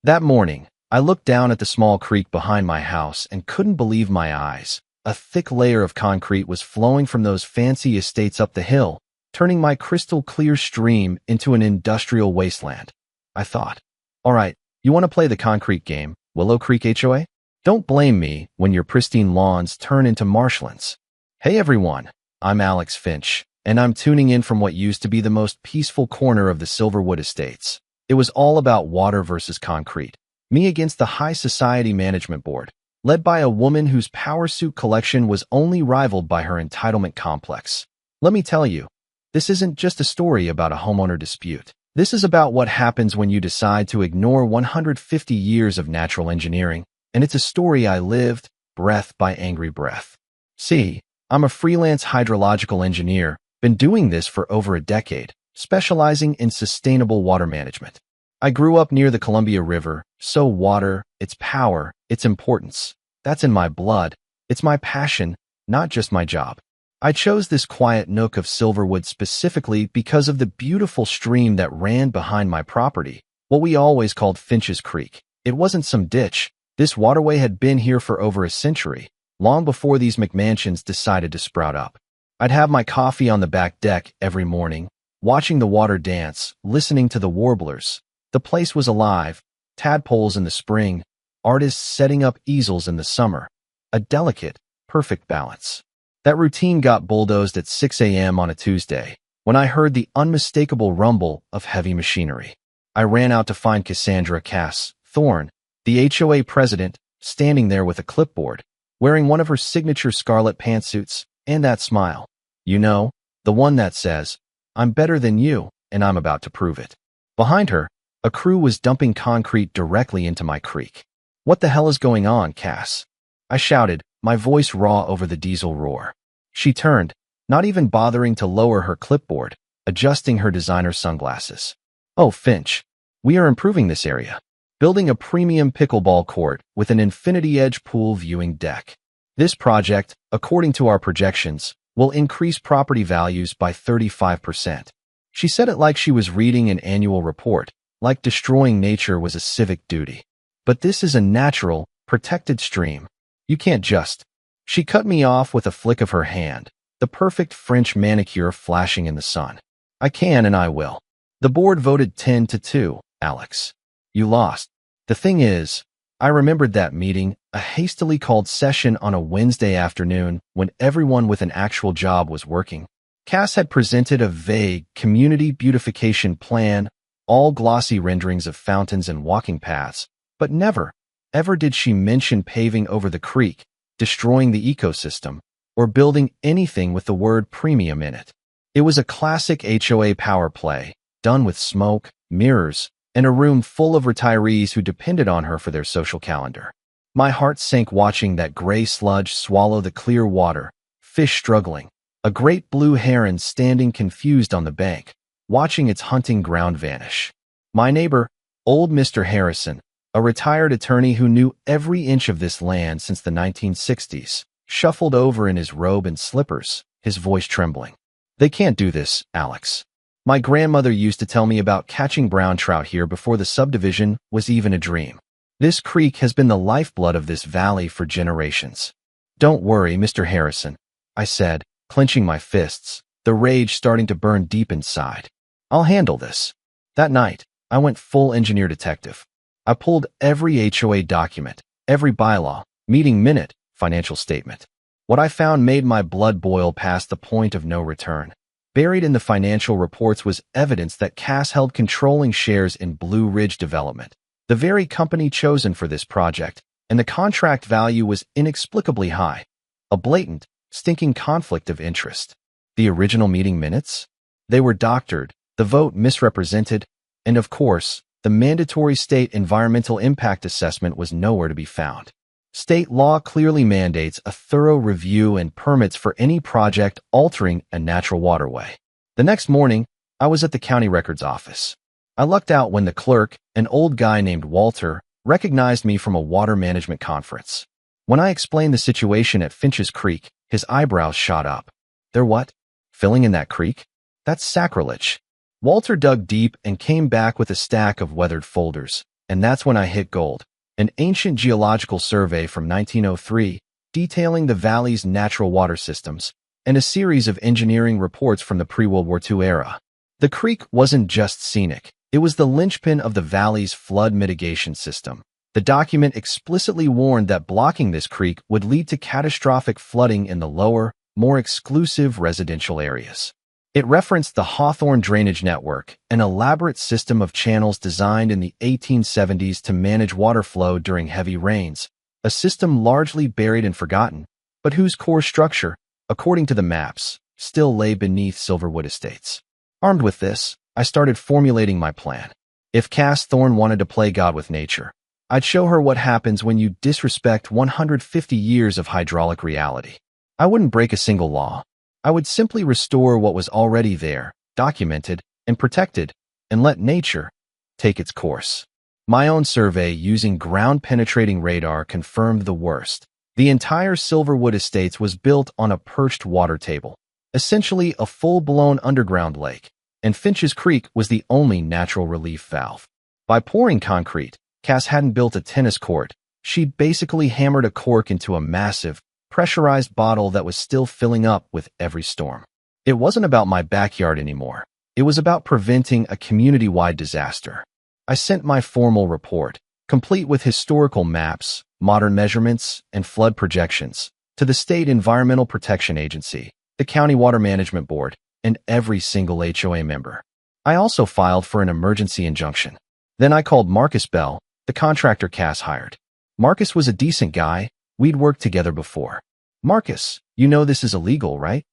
That morning, I looked down at the small creek behind my house and couldn't believe my eyes. A thick layer of concrete was flowing from those fancy estates up the hill, turning my crystal-clear stream into an industrial wasteland. I thought, all right, you want to play the concrete game, Willow Creek HOA? Don't blame me when your pristine lawns turn into marshlands. Hey everyone, I'm Alex Finch, and I'm tuning in from what used to be the most peaceful corner of the Silverwood Estates. It was all about water versus concrete. Me against the High Society Management Board, led by a woman whose power suit collection was only rivaled by her entitlement complex. Let me tell you, this isn't just a story about a homeowner dispute. This is about what happens when you decide to ignore 150 years of natural engineering, and it's a story I lived, breath by angry breath. See, I'm a freelance hydrological engineer, been doing this for over a decade, specializing in sustainable water management. I grew up near the Columbia River, so water, its power, its importance, that's in my blood. It's my passion, not just my job. I chose this quiet nook of Silverwood specifically because of the beautiful stream that ran behind my property, what we always called Finch's Creek. It wasn't some ditch. This waterway had been here for over a century, long before these McMansions decided to sprout up. I'd have my coffee on the back deck every morning, watching the water dance, listening to the warblers. The place was alive, tadpoles in the spring, artists setting up easels in the summer. A delicate, perfect balance. That routine got bulldozed at 6 a.m. on a Tuesday, when I heard the unmistakable rumble of heavy machinery. I ran out to find Cassandra Cass Thorne, the HOA president, standing there with a clipboard, wearing one of her signature scarlet pantsuits, and that smile. You know, the one that says, "I'm better than you, and I'm about to prove it." Behind her, a crew was dumping concrete directly into my creek. "What the hell is going on, Cass?" I shouted, my voice raw over the diesel roar. She turned, not even bothering to lower her clipboard, adjusting her designer sunglasses. "Oh, Finch, we are improving this area. Building a premium pickleball court with an infinity-edge pool viewing deck. This project, according to our projections, will increase property values by 35%. She said it like she was reading an annual report, like destroying nature was a civic duty. "But this is a natural, protected stream. You can't just..." She cut me off with a flick of her hand, the perfect French manicure flashing in the sun. "I can and I will. The board voted 10-2, Alex. You lost. The thing is, I remembered that meeting, a hastily called session on a Wednesday afternoon when everyone with an actual job was working. Cass had presented a vague community beautification plan, all glossy renderings of fountains and walking paths, but never, ever did she mention paving over the creek, destroying the ecosystem, or building anything with the word premium in it. It was a classic HOA power play, done with smoke, mirrors, and a room full of retirees who depended on her for their social calendar. My heart sank watching that gray sludge swallow the clear water, fish struggling, a great blue heron standing confused on the bank, watching its hunting ground vanish. My neighbor, old Mr. Harrison, a retired attorney who knew every inch of this land since the 1960s, shuffled over in his robe and slippers, his voice trembling. "They can't do this, Alex. My grandmother used to tell me about catching brown trout here before the subdivision was even a dream. This creek has been the lifeblood of this valley for generations." "Don't worry, Mr. Harrison," I said, clenching my fists, the rage starting to burn deep inside. "I'll handle this." That night, I went full engineer detective. I pulled every HOA document, every bylaw, meeting minute, financial statement. What I found made my blood boil past the point of no return. Buried in the financial reports was evidence that Cass held controlling shares in Blue Ridge Development, the very company chosen for this project, and the contract value was inexplicably high. A blatant, stinking conflict of interest. The original meeting minutes? They were doctored, the vote misrepresented, and of course, the mandatory state environmental impact assessment was nowhere to be found. State law clearly mandates a thorough review and permits for any project altering a natural waterway. The next morning, I was at the county records office. I lucked out when the clerk, an old guy named Walter, recognized me from a water management conference. When I explained the situation at Finch's Creek, his eyebrows shot up. "They're what? Filling in that creek? That's sacrilege." Walter dug deep and came back with a stack of weathered folders, And that's when I hit gold. An ancient geological survey from 1903 detailing the valley's natural water systems, and a series of engineering reports from the pre-World War II era. The creek wasn't just scenic. It was the linchpin of the valley's flood mitigation system. The document explicitly warned that blocking this creek would lead to catastrophic flooding in the lower, more exclusive residential areas. It referenced the Hawthorne Drainage Network, an elaborate system of channels designed in the 1870s to manage water flow during heavy rains, a system largely buried and forgotten, but whose core structure, according to the maps, still lay beneath Silverwood Estates. Armed with this, I started formulating my plan. If Cass Thorne wanted to play God with nature, I'd show her what happens when you disrespect 150 years of hydraulic reality. I wouldn't break a single law. I would simply restore what was already there, documented and protected, and let nature take its course. My own survey using ground-penetrating radar confirmed the worst. The entire Silverwood Estates was built on a perched water table, essentially a full-blown underground lake, and Finch's Creek was the only natural relief valve. By pouring concrete, Cass hadn't built a tennis court. She'd basically hammered a cork into a massive, pressurized bottle that was still filling up with every storm. It wasn't about my backyard anymore. It was about preventing a community-wide disaster. I sent my formal report, complete with historical maps, modern measurements, and flood projections, to the State Environmental Protection Agency, the County Water Management Board, and every single HOA member. I also filed for an emergency injunction. Then I called Marcus Bell, the contractor Cass hired. Marcus was a decent guy. We'd worked together before. Marcus, you know this is illegal, right?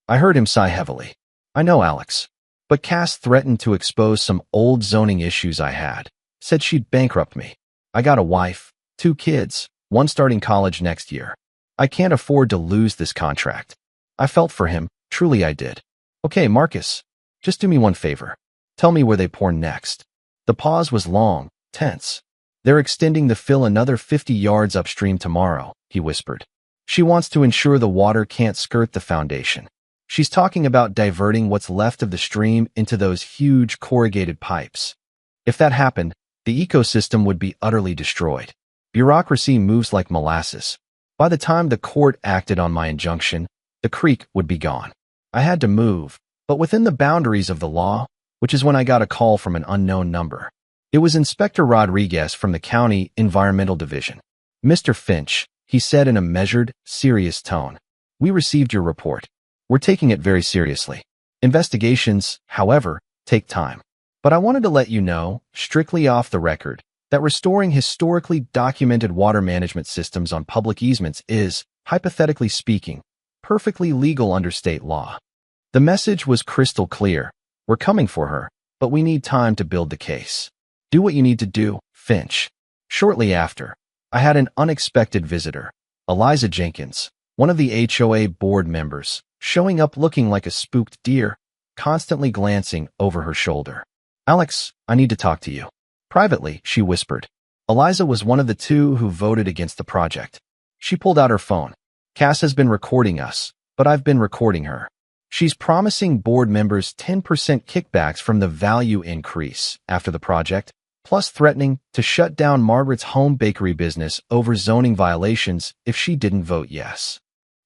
I heard him sigh heavily. I know, Alex. But Cass threatened to expose some old zoning issues I had. Said she'd bankrupt me. I got a wife, 2 kids, one starting college next year. I can't afford to lose this contract. I felt for him. Truly I did. Okay, Marcus, just do me one favor. Tell me where they pour next. The pause was long, tense. They're extending the fill another 50 yards upstream tomorrow, he whispered. She wants to ensure the water can't skirt the foundation. She's talking about diverting what's left of the stream into those huge corrugated pipes. If that happened, the ecosystem would be utterly destroyed. Bureaucracy moves like molasses. By the time the court acted on my injunction, the creek would be gone. I had to move, but within the boundaries of the law, which is when I got a call from an unknown number. It was Inspector Rodriguez from the County Environmental Division. Mr. Finch, he said in a measured, serious tone. We received your report. We're taking it very seriously. Investigations, however, take time. But I wanted to let you know, strictly off the record, that restoring historically documented water management systems on public easements is, hypothetically speaking, perfectly legal under state law. The message was crystal clear. We're coming for her, but we need time to build the case. Do what you need to do, Finch. Shortly after, I had an unexpected visitor, Eliza Jenkins, one of the HOA board members, showing up looking like a spooked deer, constantly glancing over her shoulder. Alex, I need to talk to you. Privately, she whispered. Eliza was one of the 2 who voted against the project. She pulled out her phone. Cass has been recording us, but I've been recording her. She's promising board members 10% kickbacks from the value increase after the project, plus threatening to shut down Margaret's home bakery business over zoning violations if she didn't vote yes.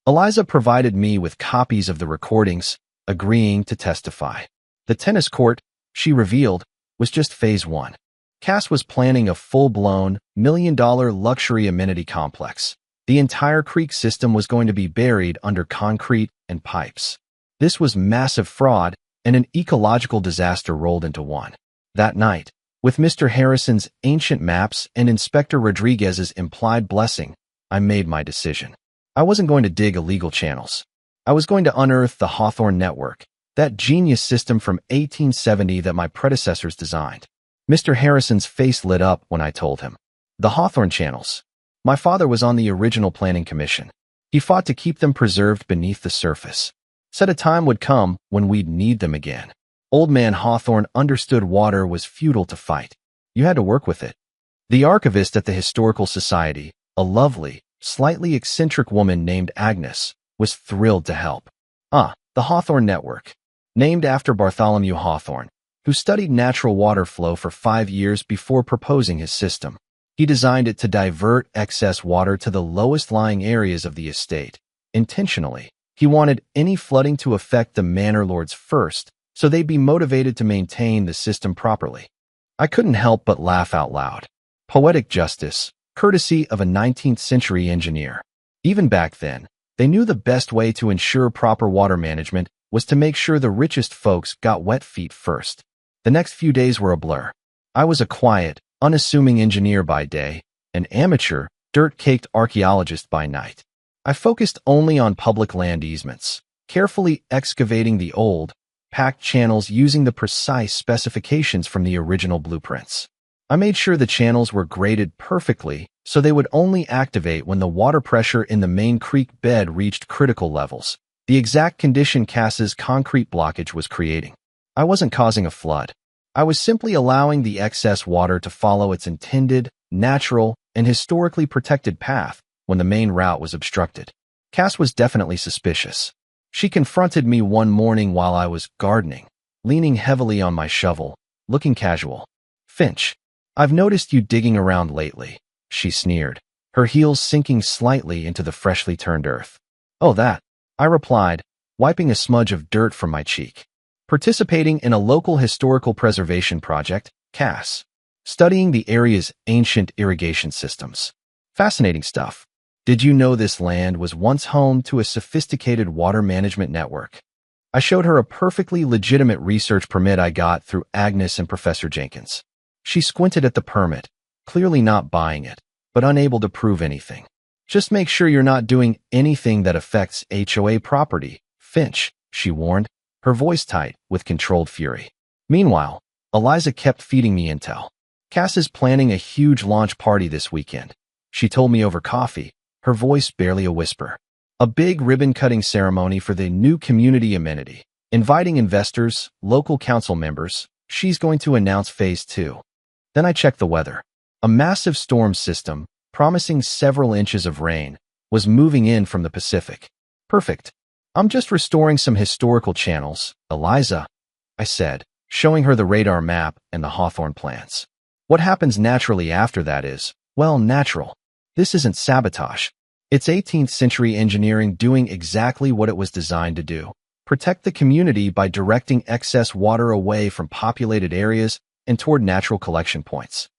Eliza provided me with copies of the recordings, agreeing to testify. The tennis court, she revealed, was just phase 1. Cass was planning a full-blown, million-dollar luxury amenity complex. The entire creek system was going to be buried under concrete and pipes. This was massive fraud, and an ecological disaster rolled into one. That night, with Mr. Harrison's ancient maps and Inspector Rodriguez's implied blessing, I made my decision. I wasn't going to dig illegal channels. I was going to unearth the Hawthorne Network, that genius system from 1870 that my predecessors designed. Mr. Harrison's face lit up when I told him. The Hawthorne channels. My father was on the original planning commission. He fought to keep them preserved beneath the surface. Said a time would come when we'd need them again. Old man Hawthorne understood water was futile to fight. You had to work with it. The archivist at the Historical Society, a lovely, slightly eccentric woman named Agnes, was thrilled to help. The Hawthorne Network. Named after Bartholomew Hawthorne, who studied natural water flow for 5 years before proposing his system. He designed it to divert excess water to the lowest-lying areas of the estate. Intentionally, he wanted any flooding to affect the manor lords first, so they'd be motivated to maintain the system properly. I couldn't help but laugh out loud. Poetic justice, courtesy of a 19th-century engineer. Even back then, they knew the best way to ensure proper water management was to make sure the richest folks got wet feet first. The next few days were a blur. I was a quiet, unassuming engineer by day, an amateur, dirt-caked archaeologist by night. I focused only on public land easements, carefully excavating the old, packed channels using the precise specifications from the original blueprints. I made sure the channels were graded perfectly so they would only activate when the water pressure in the main creek bed reached critical levels, the exact condition Cass's concrete blockage was creating. I wasn't causing a flood. I was simply allowing the excess water to follow its intended, natural, and historically protected path when the main route was obstructed. Cass was definitely suspicious. She confronted me one morning while I was gardening, leaning heavily on my shovel, looking casual. "Finch, I've noticed you digging around lately," she sneered, her heels sinking slightly into the freshly turned earth. "Oh, that," I replied, wiping a smudge of dirt from my cheek. "Participating in a local historical preservation project, Cass. Studying the area's ancient irrigation systems. Fascinating stuff. Did you know this land was once home to a sophisticated water management network?" I showed her a perfectly legitimate research permit I got through Agnes and Professor Jenkins. She squinted at the permit, clearly not buying it, but unable to prove anything. "Just make sure you're not doing anything that affects HOA property, Finch," she warned, her voice tight with controlled fury. Meanwhile, Eliza kept feeding me intel. "Cass is planning a huge launch party this weekend," she told me over coffee, her voice barely a whisper. "A big ribbon-cutting ceremony for the new community amenity, inviting investors, local council members. She's going to announce Phase 2. Then I checked the weather. A massive storm system, promising several inches of rain, was moving in from the Pacific. "Perfect. I'm just restoring some historical channels, Eliza," I said, showing her the radar map and the hawthorn plants. "What happens naturally after that is, well, natural. This isn't sabotage. It's 18th century engineering doing exactly what it was designed to do. Protect the community by directing excess water away from populated areas and toward natural collection points."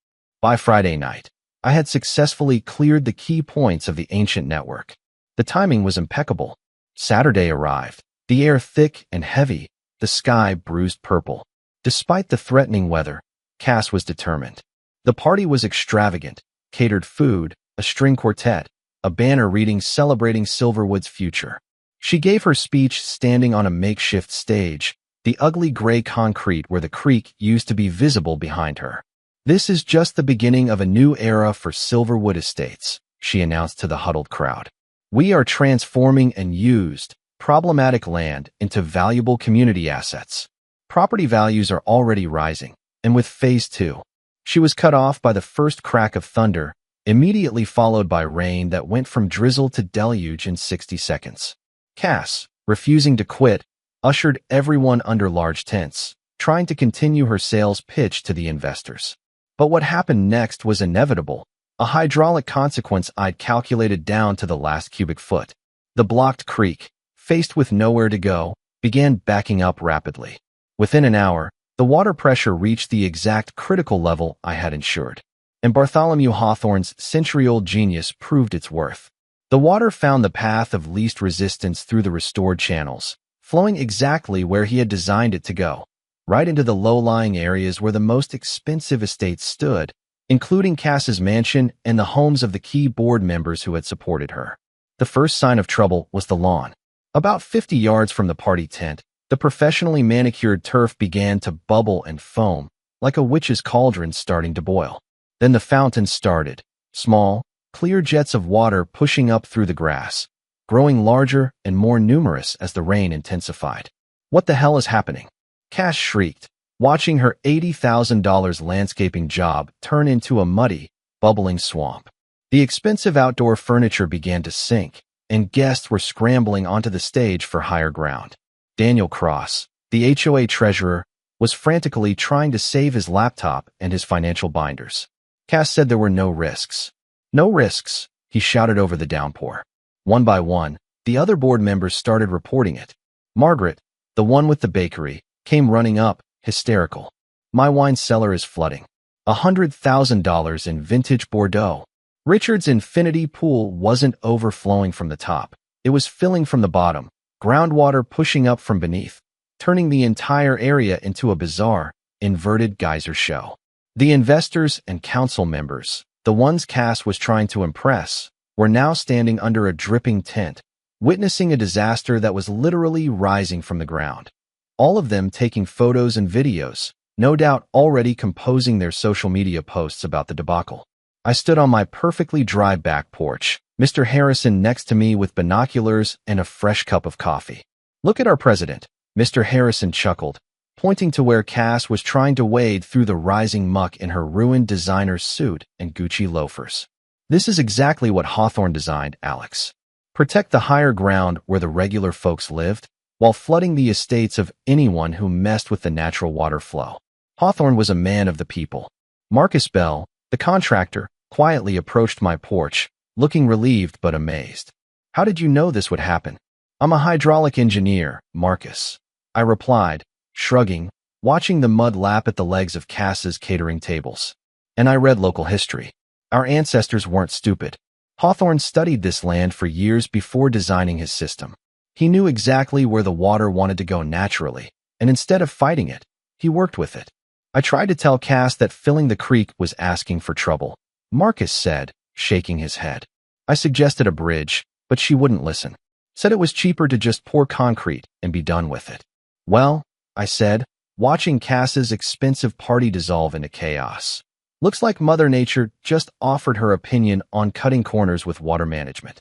By Friday night, I had successfully cleared the key points of the ancient network. The timing was impeccable. Saturday arrived, the air thick and heavy, the sky bruised purple. Despite the threatening weather, Cass was determined. The party was extravagant, catered food, a string quartet, a banner reading celebrating Silverwood's future. She gave her speech standing on a makeshift stage, the ugly gray concrete where the creek used to be visible behind her. "This is just the beginning of a new era for Silverwood Estates," she announced to the huddled crowd. "We are transforming and used, problematic land into valuable community assets. Property values are already rising, and with Phase 2, she was cut off by the first crack of thunder, immediately followed by rain that went from drizzle to deluge in 60 seconds. Cass, refusing to quit, ushered everyone under large tents, trying to continue her sales pitch to the investors. But what happened next was inevitable, a hydraulic consequence I'd calculated down to the last cubic foot. The blocked creek, faced with nowhere to go, began backing up rapidly. Within an hour, the water pressure reached the exact critical level I had ensured. And Bartholomew Hawthorne's century-old genius proved its worth. The water found the path of least resistance through the restored channels, flowing exactly where he had designed it to go, right into the low-lying areas where the most expensive estates stood, including Cass's mansion and the homes of the key board members who had supported her. The first sign of trouble was the lawn. About 50 yards from the party tent, the professionally manicured turf began to bubble and foam, like a witch's cauldron starting to boil. Then the fountain started, small, clear jets of water pushing up through the grass, growing larger and more numerous as the rain intensified. "What the hell is happening?" Cass shrieked, watching her $80,000 landscaping job turn into a muddy, bubbling swamp. The expensive outdoor furniture began to sink, and guests were scrambling onto the stage for higher ground. Daniel Cross, the HOA treasurer, was frantically trying to save his laptop and his financial binders. Cass said there were no risks. No risks, he shouted over the downpour. One by one, the other board members started reporting it. Margaret, the one with the bakery, came running up, hysterical. My wine cellar is flooding. $100,000 in vintage Bordeaux. Richard's infinity pool wasn't overflowing from the top. It was filling from the bottom, groundwater pushing up from beneath, turning the entire area into a bizarre, inverted geyser show. The investors and council members, the ones Cass was trying to impress, were now standing under a dripping tent, witnessing a disaster that was literally rising from the ground. All of them taking photos and videos, no doubt already composing their social media posts about the debacle. I stood on my perfectly dry back porch, Mr. Harrison next to me with binoculars and a fresh cup of coffee. "Look at our president," Mr. Harrison chuckled, pointing to where Cass was trying to wade through the rising muck in her ruined designer suit and Gucci loafers. "This is exactly what Hawthorne designed, Alex. Protect the higher ground where the regular folks lived, while flooding the estates of anyone who messed with the natural water flow." Hawthorne was a man of the people. Marcus Bell, the contractor, quietly approached my porch, looking relieved but amazed. "How did you know this would happen?" "I'm a hydraulic engineer, Marcus," I replied, shrugging, watching the mud lap at the legs of Cass's catering tables. "And I read local history. Our ancestors weren't stupid. Hawthorne studied this land for years before designing his system. He knew exactly where the water wanted to go naturally, and instead of fighting it, he worked with it." I tried to tell Cass that filling the creek was asking for trouble, Marcus said, shaking his head. I suggested a bridge, but she wouldn't listen. Said it was cheaper to just pour concrete and be done with it. "Well," I said, watching Cass's expensive party dissolve into chaos. "Looks like Mother Nature just offered her opinion on cutting corners with water management."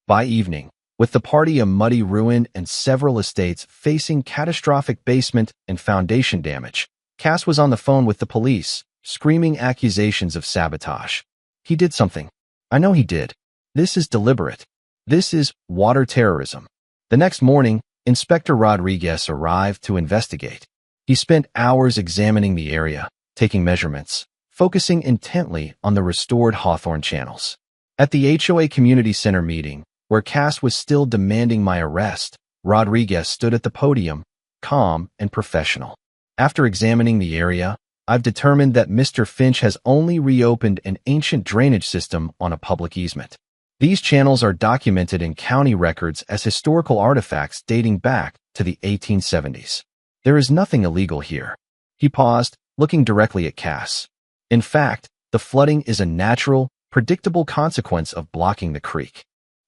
By evening, with the party a muddy ruin and several estates facing catastrophic basement and foundation damage, Cass was on the phone with the police, screaming accusations of sabotage. "He did something. I know he did. This is deliberate. This is water terrorism." The next morning, Inspector Rodriguez arrived to investigate. He spent hours examining the area, taking measurements, focusing intently on the restored Hawthorne channels. At the HOA Community Center meeting, where Cass was still demanding my arrest, Rodriguez stood at the podium, calm and professional. "After examining the area, I've determined that Mr. Finch has only reopened an ancient drainage system on a public easement. These channels are documented in county records as historical artifacts dating back to the 1870s. There is nothing illegal here." He paused, looking directly at Cass. "In fact, the flooding is a natural, predictable consequence of blocking the creek.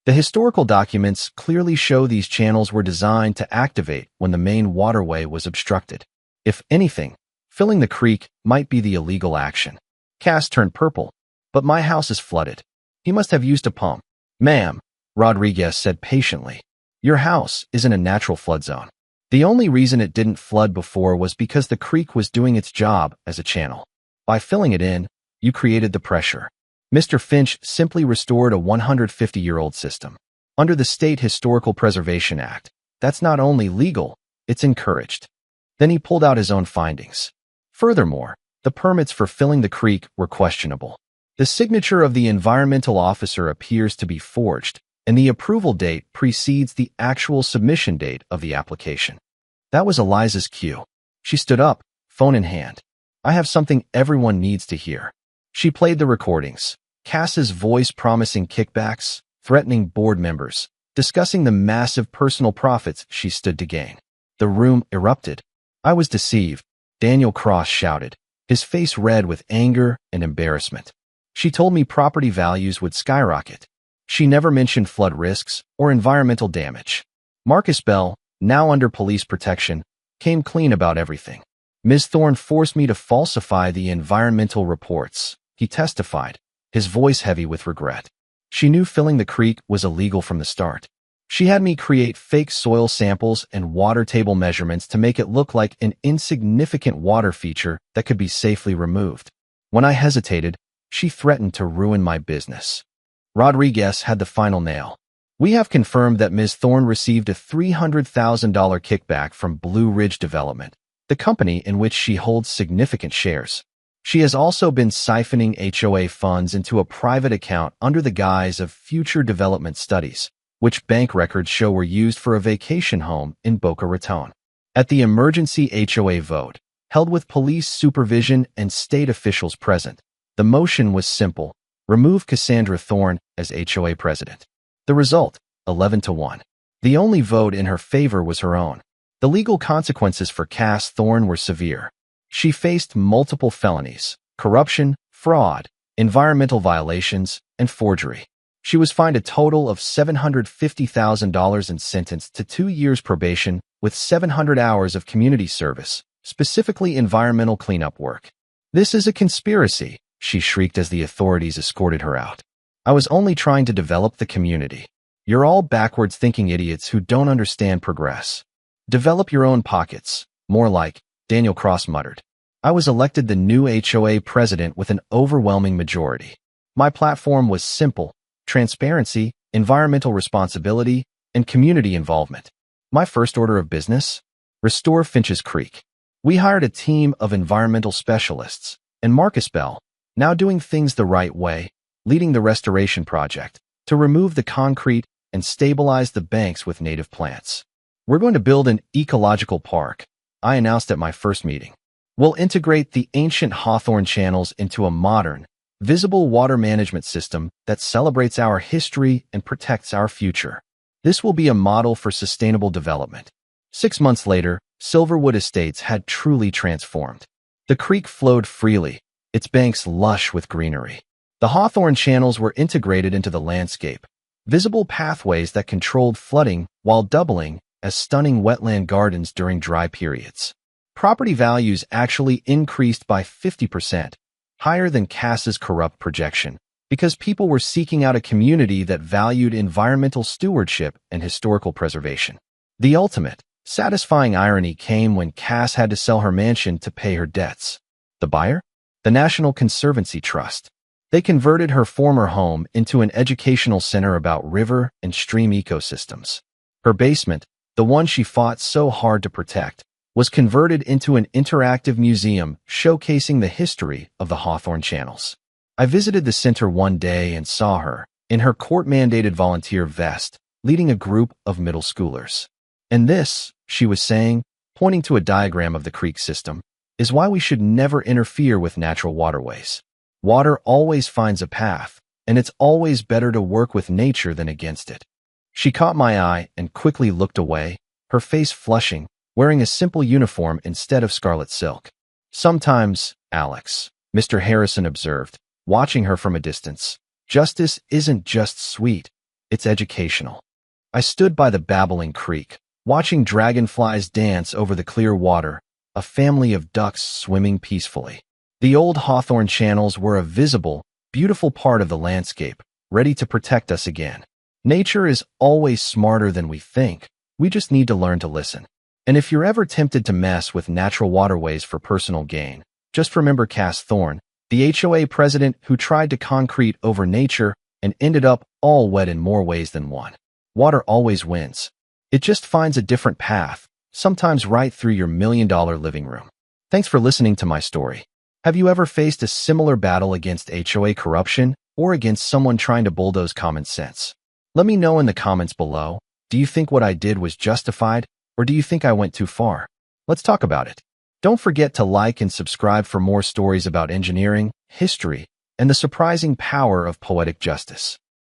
The historical documents clearly show these channels were designed to activate when the main waterway was obstructed. If anything, filling the creek might be the illegal action." Cass turned purple. "But my house is flooded. He must have used a pump." "Ma'am," Rodriguez said patiently, "your house isn't a natural flood zone. The only reason it didn't flood before was because the creek was doing its job as a channel. By filling it in, you created the pressure. Mr. Finch simply restored a 150-year-old system. Under the State Historical Preservation Act, that's not only legal, it's encouraged." Then he pulled out his own findings. Furthermore, the permits for filling the creek were questionable. The signature of the environmental officer appears to be forged, and the approval date precedes the actual submission date of the application. That was Eliza's cue. She stood up, phone in hand. "I have something everyone needs to hear." She played the recordings, Cass's voice promising kickbacks, threatening board members, discussing the massive personal profits she stood to gain. The room erupted. "I was deceived," Daniel Cross shouted, his face red with anger and embarrassment. "She told me property values would skyrocket. She never mentioned flood risks or environmental damage." Marcus Bell, now under police protection, came clean about everything. "Ms. Thorne forced me to falsify the environmental reports," he testified, his voice heavy with regret. "She knew filling the creek was illegal from the start. She had me create fake soil samples and water table measurements to make it look like an insignificant water feature that could be safely removed. When I hesitated, she threatened to ruin my business." Rodriguez had the final nail. "We have confirmed that Ms. Thorne received a $300,000 kickback from Blue Ridge Development, the company in which she holds significant shares. She has also been siphoning HOA funds into a private account under the guise of future development studies, which bank records show were used for a vacation home in Boca Raton. At the emergency HOA vote, held with police supervision and state officials present, the motion was simple: remove Cassandra Thorne as HOA president. The result, 11-1. The only vote in her favor was her own. The legal consequences for Cass Thorne were severe. She faced multiple felonies: corruption, fraud, environmental violations, and forgery. She was fined a total of $750,000 and sentenced to 2 years probation with 700 hours of community service, specifically environmental cleanup work. "This is a conspiracy," she shrieked as the authorities escorted her out. "I was only trying to develop the community. You're all backwards-thinking idiots who don't understand progress. Develop your own pockets." More like, Daniel Cross muttered. "I was elected the new HOA president with an overwhelming majority. My platform was simple: transparency, environmental responsibility, and community involvement. My first order of business? Restore Finch's Creek. We hired a team of environmental specialists, and Marcus Bell, now doing things the right way, leading the restoration project, to remove the concrete and stabilize the banks with native plants. We're going to build an ecological park," I announced at my first meeting. "We'll integrate the ancient Hawthorne channels into a modern, visible water management system that celebrates our history and protects our future. This will be a model for sustainable development." 6 months later, Silverwood Estates had truly transformed. The creek flowed freely, its banks lush with greenery. The Hawthorne channels were integrated into the landscape, visible pathways that controlled flooding while doubling as stunning wetland gardens during dry periods. Property values actually increased by 50%, higher than Cass's corrupt projection, because people were seeking out a community that valued environmental stewardship and historical preservation. The ultimate, satisfying irony came when Cass had to sell her mansion to pay her debts. The buyer? The National Conservancy Trust. They converted her former home into an educational center about river and stream ecosystems. Her basement, the one she fought so hard to protect, was converted into an interactive museum showcasing the history of the Hawthorne channels. I visited the center one day and saw her, in her court-mandated volunteer vest, leading a group of middle schoolers. "And this," she was saying, pointing to a diagram of the creek system, "is why we should never interfere with natural waterways. Water always finds a path, and it's always better to work with nature than against it." She caught my eye and quickly looked away, her face flushing, wearing a simple uniform instead of scarlet silk. "Sometimes, Alex," Mr. Harrison observed, watching her from a distance, "justice isn't just sweet, it's educational." I stood by the babbling creek, watching dragonflies dance over the clear water, a family of ducks swimming peacefully. The old Hawthorne channels were a visible, beautiful part of the landscape, ready to protect us again. Nature is always smarter than we think. We just need to learn to listen. And if you're ever tempted to mess with natural waterways for personal gain, just remember Cass Thorne, the HOA president who tried to concrete over nature and ended up all wet in more ways than one. Water always wins. It just finds a different path, sometimes right through your $1,000,000 living room. Thanks for listening to my story. Have you ever faced a similar battle against HOA corruption or against someone trying to bulldoze common sense? Let me know in the comments below. Do you think what I did was justified, or do you think I went too far? Let's talk about it. Don't forget to like and subscribe for more stories about engineering, history, and the surprising power of poetic justice.